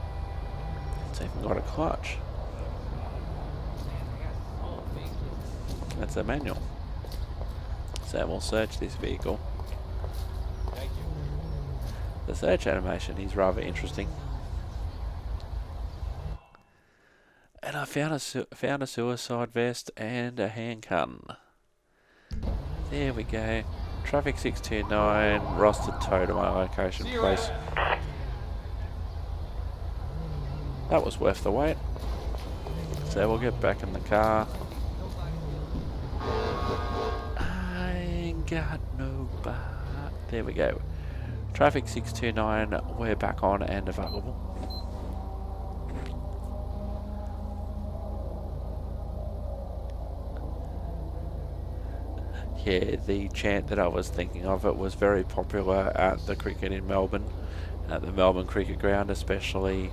It's even got a clutch. That's a manual. So we'll search this vehicle. The search animation is rather interesting. And I found a suicide vest and a handgun. There we go. Traffic 629, rostered tow to my location, please. That was worth the wait. So we'll get back in the car. I ain't got no bar. There we go. Traffic 629, we're back on and available. Yeah, the chant that I was thinking of, it was very popular at the cricket in Melbourne, at the Melbourne Cricket Ground, especially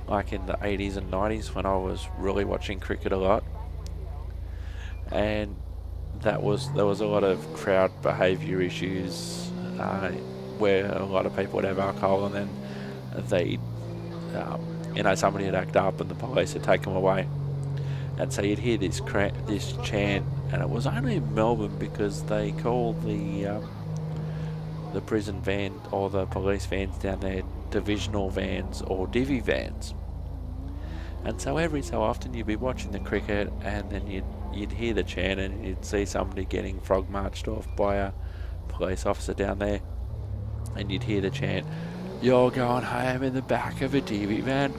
like in the 80s and 90s when I was really watching cricket a lot. And there was a lot of crowd behaviour issues where a lot of people would have alcohol, and then they'd, somebody would act up and the police would take them away. And so you'd hear this chant, and it was only in Melbourne because they called the prison van or the police vans down there divisional vans or divvy vans. And so every so often you'd be watching the cricket, and then you'd hear the chant, and you'd see somebody getting frog marched off by a police officer down there, and you'd hear the chant, "You're going home in the back of a divvy van.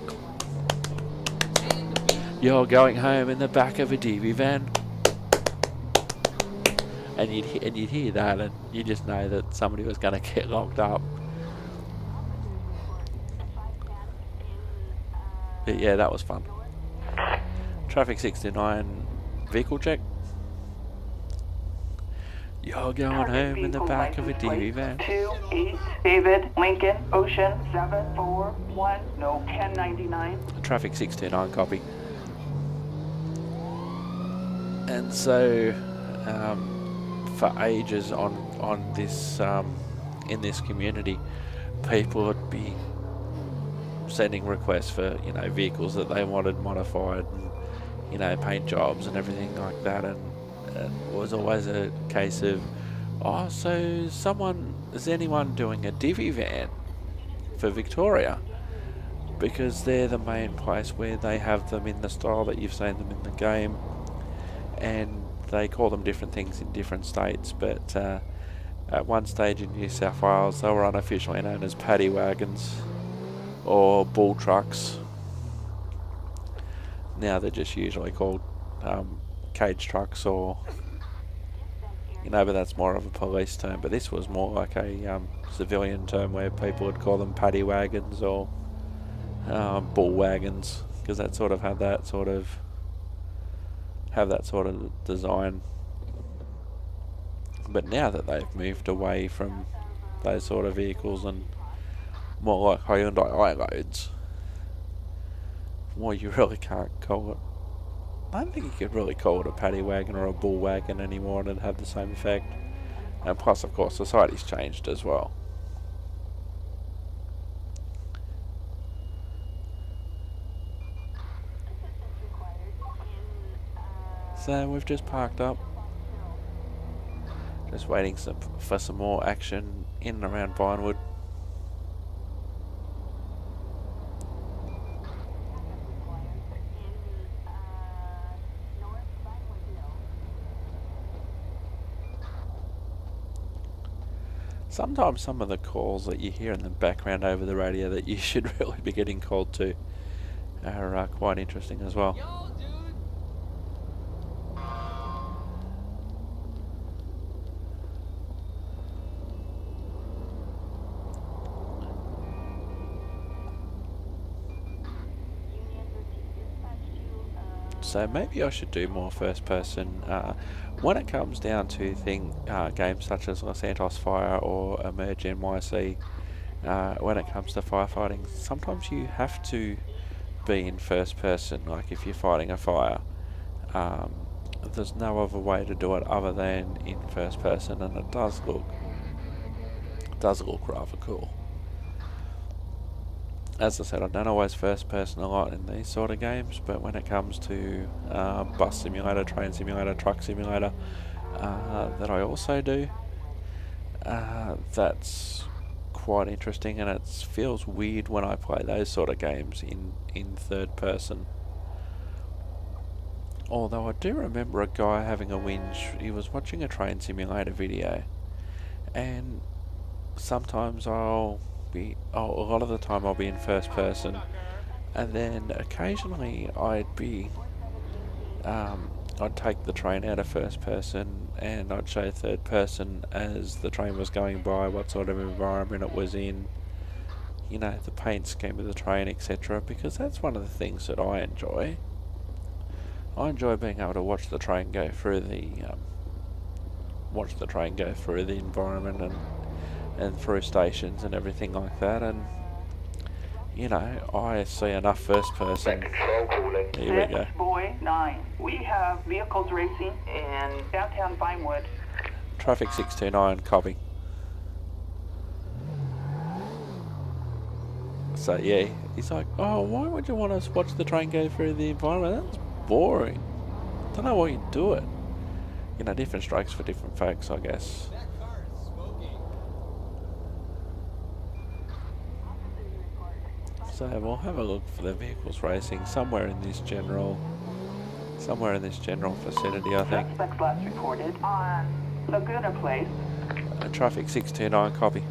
You're going home in the back of a divvy van." And you'd hear that, and you just know that somebody was going to get locked up. But yeah, that was fun. Traffic 69, vehicle check. You're going home in the back of a divvy van. 2 East David Lincoln Ocean 741, no 1099. Traffic 629, copy. And so, for ages on this in this community, people would be sending requests for vehicles that they wanted modified, and paint jobs and everything like that, and it was always a case of, so is anyone doing a divvy van for Victoria? Because they're the main place where they have them in the style that you've seen them in the game, and they call them different things in different states, but at one stage in New South Wales they were unofficially known as paddy wagons or bull trucks. Now they're just usually called cage trucks, or but that's more of a police term. But this was more like a civilian term where people would call them paddy wagons or bull wagons, because that sort of had that sort of design. But now that they've moved away from those sort of vehicles and more like Hyundai i-loads, well, you really can't call it. I don't think you could really call it a paddy wagon or a bull wagon anymore, and it'd have the same effect. And plus, of course, society's changed as well. So we've just parked up, just waiting for some more action in and around Vinewood. Sometimes some of the calls that you hear in the background over the radio that you should really be getting called to are quite interesting as well. Yo, dude. So maybe I should do more first person when it comes down to games such as Los Santos Fire or Emerge NYC. When it comes to firefighting, sometimes you have to be in first person. Like if you're fighting a fire, there's no other way to do it other than in first person, and it does look rather cool. as I said, I don't always first person a lot in these sort of games, but when it comes to bus simulator, train simulator, truck simulator, that I also do, that's quite interesting, and it feels weird when I play those sort of games in third person. Although I do remember a guy having a whinge. He was watching a train simulator video, and sometimes a lot of the time I'll be in first person, and then occasionally I'd take the train out of first person and I'd show third person as the train was going by, what sort of environment it was in, you know, the paint scheme of the train, etc. Because that's one of the things that I enjoy. I enjoy being able to watch the train go through the environment and through stations and everything like that, and you know, I see enough first person. Here we go. Boy 9. We have vehicles racing in downtown Vinewood. Traffic 629, copy. So yeah, he's like, oh, why would you want us to watch the train go through the environment? That's boring. Don't know why you do it. You know, different strokes for different folks, I guess. That car is smoking. So we'll have a look for the vehicles racing somewhere in this general vicinity, I think. Suspects last reported on Laguna Place. Traffic 629, copy.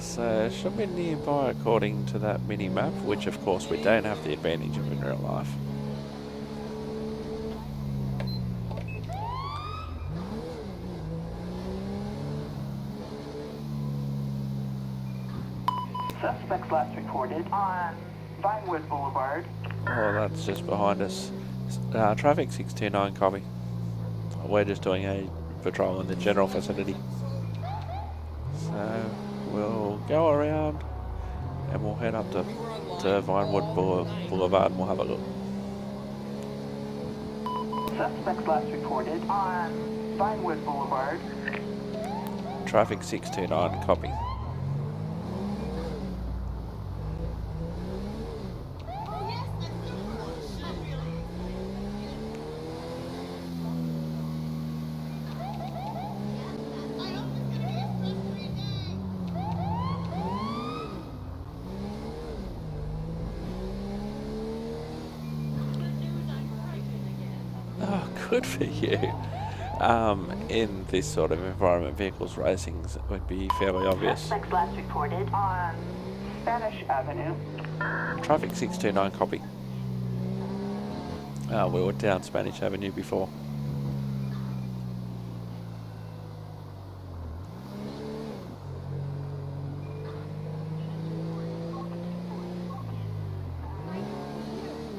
So should be nearby according to that mini map, which of course we don't have the advantage of in real life. Suspects last reported on Vinewood Boulevard. Oh, that's just behind us. Traffic 629, copy. We're just doing a patrol in the general vicinity. So we'll go around and we'll head up to Vinewood Boulevard and we'll have a look. Suspects last reported on Vinewood Boulevard. Traffic 629, copy. Oh, yes, that's super. Not really. I hope it's gonna be a stress-free day. Good news, I'm pregnant again. Oh, good for you. In this sort of environment, vehicles racing would be fairly obvious. Suspects last reported on Spanish Avenue. Traffic 629, copy. We were down Spanish Avenue before.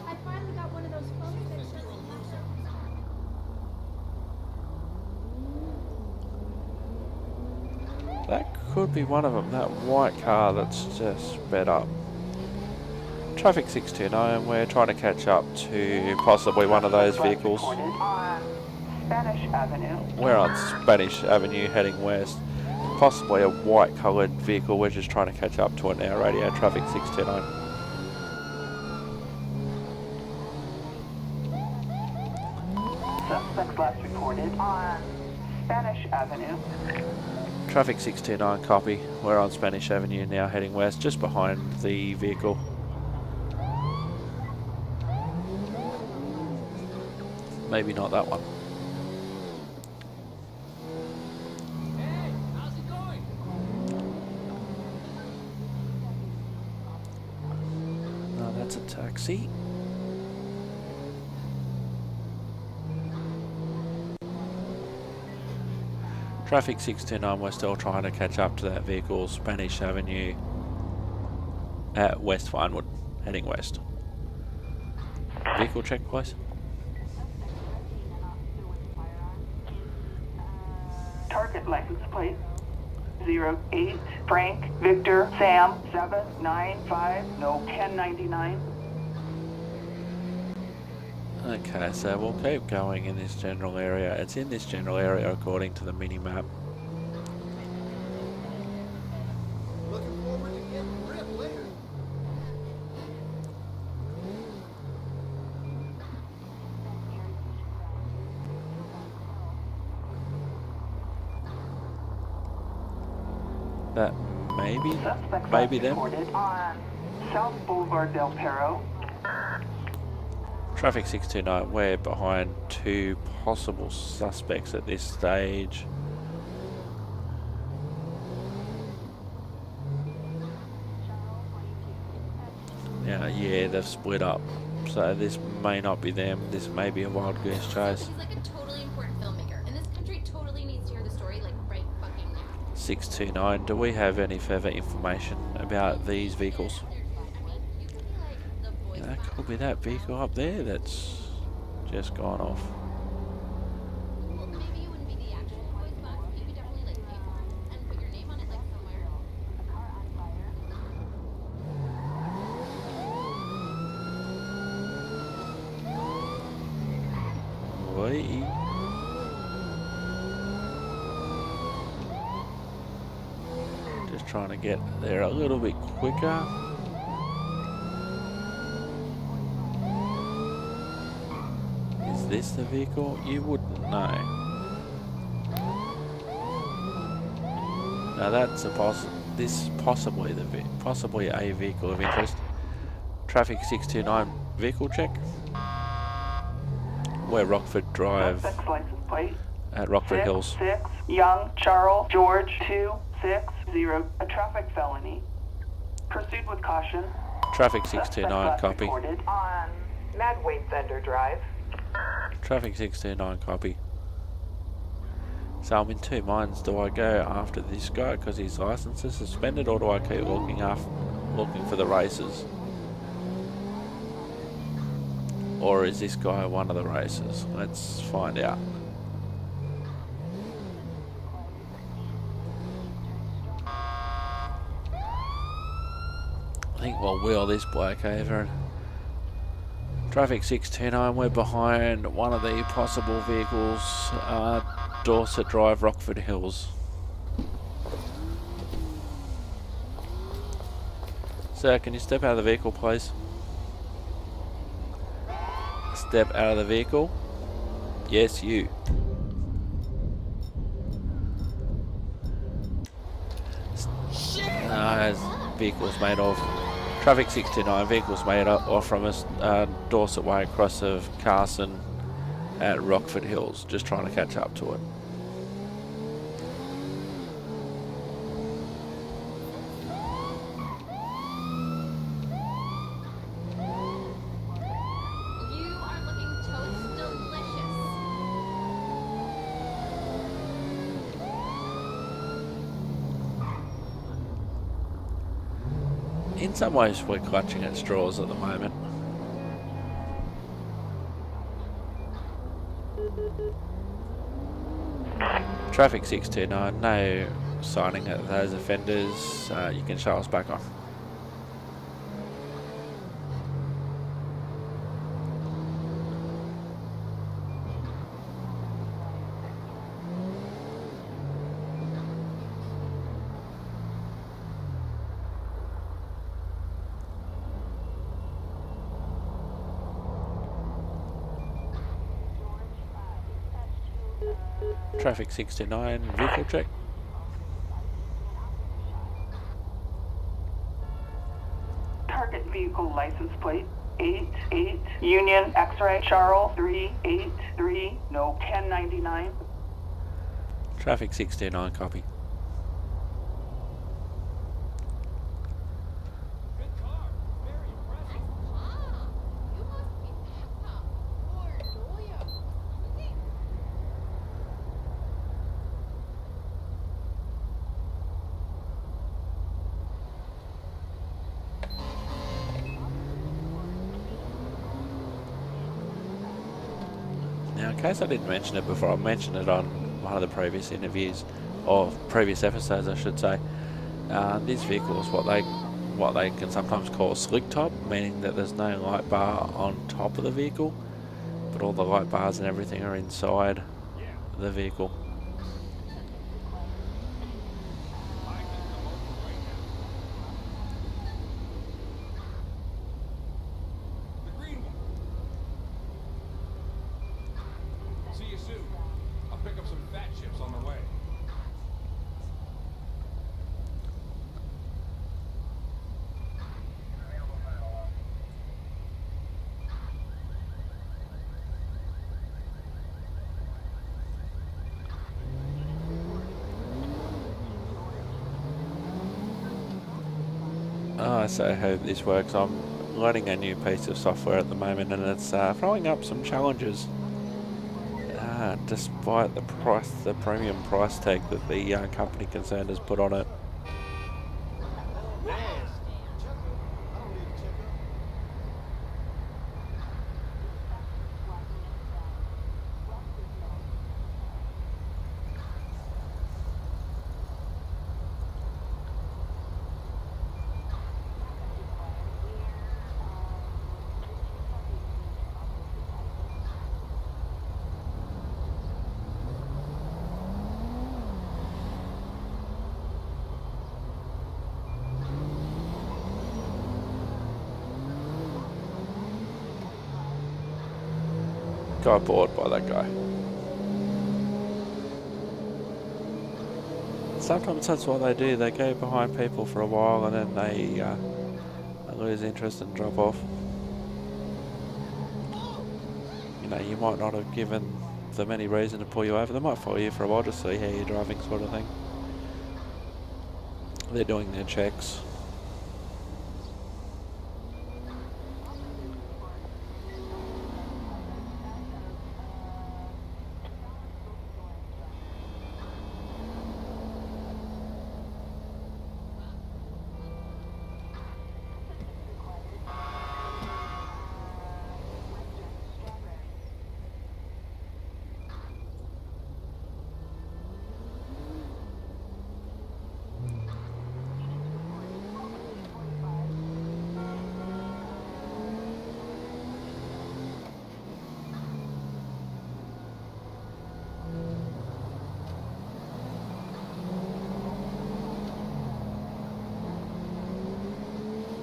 I finally got one of those phones that shows the That could be one of them, that white car that's just sped up. Traffic 629, we're trying to catch up to possibly one of those vehicles. Reported on Spanish Avenue. We're on Spanish Avenue heading west. Possibly a white coloured vehicle, we're just trying to catch up to it now. Radio traffic 629. Suspects last reported on Spanish Avenue. Traffic 629, copy. We're on Spanish Avenue now heading west, just behind the vehicle. Maybe not that one. Hey, how's it going? No, that's a taxi. Traffic 629, we're still trying to catch up to that vehicle, Spanish Avenue at West Vinewood, heading west. Vehicle check, please. Target license plate. 608. Frank, Victor, Sam, 795, no 1099. Okay, so we'll keep going in this general area. It's in this general area according to the mini-map. Looking forward to getting ripped later. That maybe Suspect them. reported on South Boulevard Del Perro. Traffic 629, we're behind 2 possible suspects at this stage. Now, yeah, they've split up. So this may not be them. This may be a wild goose chase. He's like a totally important filmmaker, and this country totally needs to hear the story like right fucking now. 629, do we have any further information about these vehicles? Yeah, that could be that vehicle up there that's just gone off. Well, maybe it wouldn't be the actual voice box, but you could definitely like pay for it and put your name on it like somewhere. Wait. Just trying to get there a little bit quicker. Is this the vehicle? You wouldn't know. Now that's a this is possibly possibly a vehicle of interest. Traffic 629 vehicle check. We're Rockford Drive Suspect's license plate. at Rockford Hills. 6, Young, Charles, George, 260. A traffic felony. Proceed with caution. Traffic Suspect 629 last copy. reported on Medway Bender Drive. Traffic 629 copy. So I'm in 2 minds. Do I go after this guy because his license is suspended, or do I keep looking for the races? Or is this guy one of the racers? Let's find out. I think we'll wheel this bloke over. Traffic 629, we're behind one of the possible vehicles, Dorset Drive, Rockford Hills. Sir, can you step out of the vehicle, please? Step out of the vehicle. Yes, you. Vehicles made off. Traffic 629, vehicles made off from us, Dorset Way across of Carson at Rockford Hills. Just trying to catch up to it. You are looking toast delicious. In some ways, we're clutching at straws at the moment. Traffic 629, no signing at those offenders. You can show us back on. Traffic 629, vehicle check. Target vehicle license plate 88 Union X-ray Charles 383 no 1099. Traffic 629, copy. Good car. Very impressive. You must be Peppa or Doya. Now, in case I didn't mention it before, I mentioned it on one of the previous interviews. or previous episodes I should say, this vehicle is what they can sometimes call a slick top, meaning that there's no light bar on top of the vehicle, but all the light bars and everything are inside the vehicle. The green one. See you soon. I'll pick up some fat chips on the way. So I hope this works. I'm learning a new piece of software at the moment, and it's throwing up some challenges. Despite the premium price tag that the company concerned has put on it. Got bored by that guy. Sometimes that's what they do. They go behind people for a while and then they lose interest and drop off. You know, you might not have given them any reason to pull you over. They might follow you for a while to see how you're driving, sort of thing. They're doing their checks.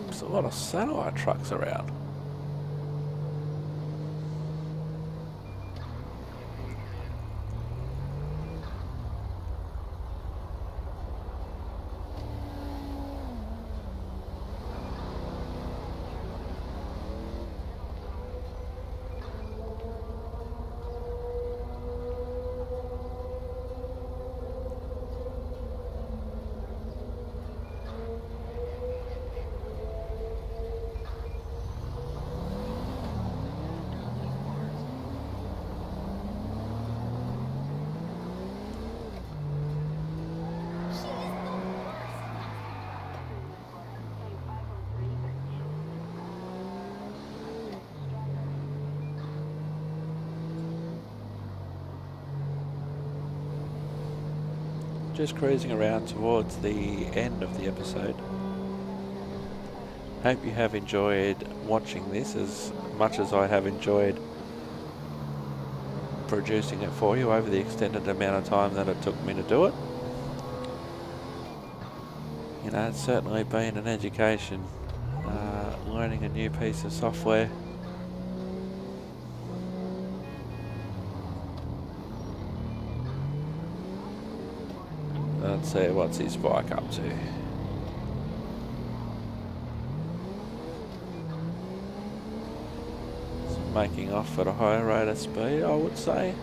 There's a lot of satellite trucks around. Just cruising around towards the end of the episode. Hope you have enjoyed watching this as much as I have enjoyed producing it for you over the extended amount of time that it took me to do it. You know, it's certainly been an education, learning a new piece of software. Let's see, what's his bike up to? It's making off at a higher rate of speed, I would say.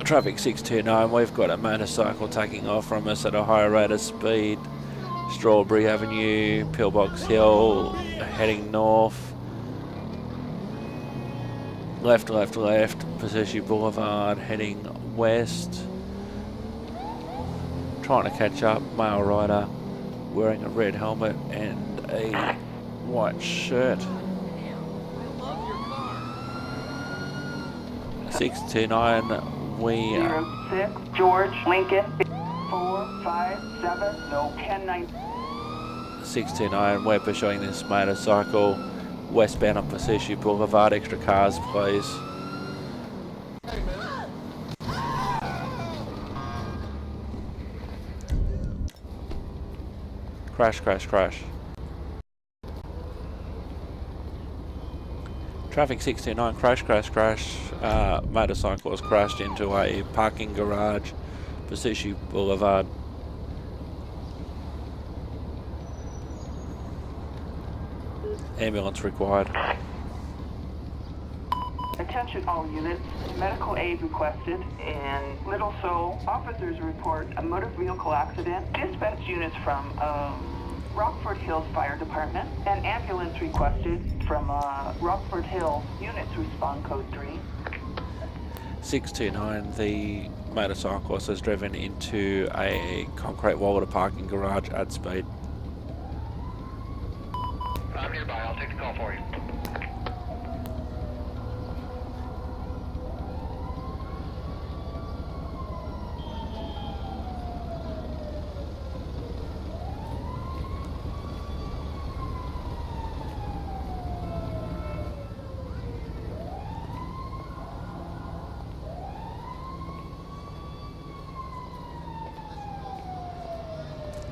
Traffic 629, we've got a motorcycle taking off from us at a higher rate of speed. Strawberry Avenue, Pillbox Hill, heading north. Left, Pasushi Boulevard, heading west. Trying to catch up, male rider wearing a red helmet and a white shirt. 629, we 06 George Lincoln 457 no 1090. 629, we're pursuing this motorcycle westbound on Passaic Boulevard. Extra cars, please. Crash, crash, crash. Traffic 629, crash, crash, crash. Motorcycle has crashed into a parking garage, Passaic Boulevard. Ambulance required. Attention all units, medical aid requested in Little Seoul. Officers report a motor vehicle accident. Dispatch units from Rockford Hills Fire Department. An ambulance requested from Rockford Hills. Units respond code 3. 629, the motorcyclist has driven into a concrete wall at a parking garage at speed. I'm nearby. I'll take the call for you.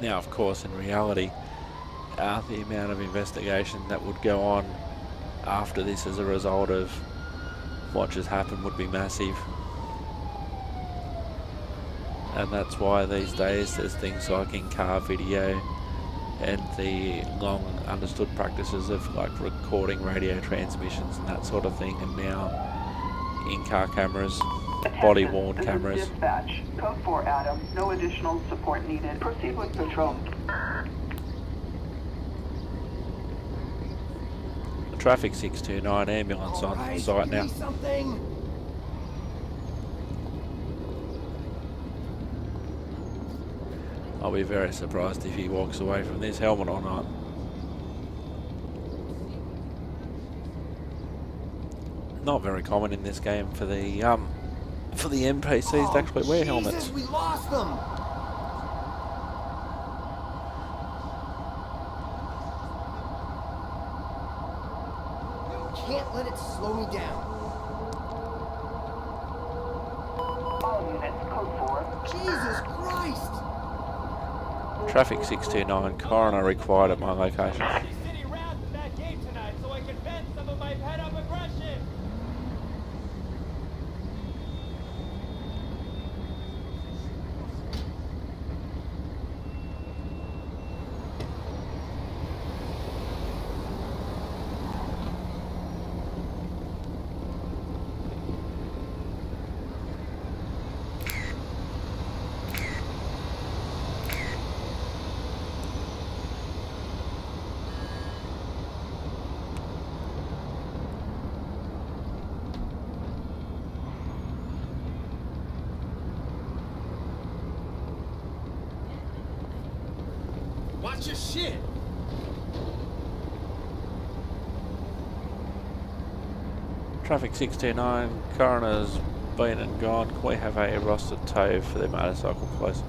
Now, of course, in reality, the amount of investigation that would go on after this as a result of what just happened would be massive. And that's why these days there's things like in-car video and the long understood practices of like recording radio transmissions and that sort of thing, and now in-car cameras, body-worn This is cameras. Dispatch. Code 4 Adam. No additional support needed. Proceed with patrol. Traffic 629, ambulance on site now. Something. I'll be very surprised if he walks away from this, helmet or not. Not very common in this game for the NPCs to actually wear helmets. Jesus, we lost them. Can't let it slow me down. All units, code 4. Jesus Christ! Traffic 629, coroner required at my location. City round to that game tonight so I can vent some of my pent-up aggression. Watch your shit! Traffic 629, coroner's been and gone. Can we have a rostered tow for the motorcycle, please?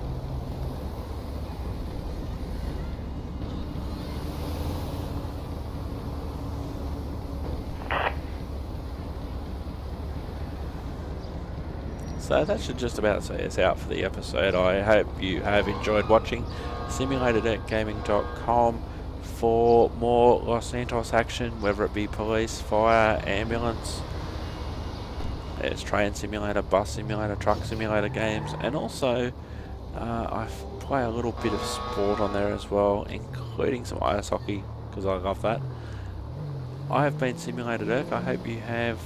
So that should just about see us out for the episode. I hope you have enjoyed watching. SimulatorDeckGaming.com for more Los Santos action, whether it be police, fire, ambulance. There's train simulator, bus simulator, truck simulator games, and also I play a little bit of sport on there as well, including some ice hockey, because I love that. I have been Simulator Dirk. I hope you have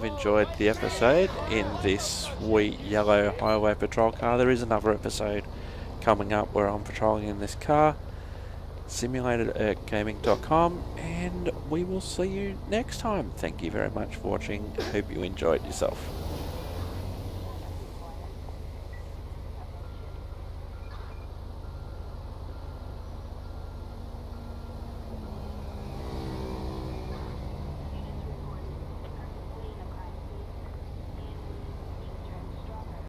enjoyed the episode in this sweet yellow highway patrol car. There is another episode coming up where I'm patrolling in this car. SimulatorDeckGaming.com, and we will see you next time. Thank you very much for watching. I hope you enjoyed yourself.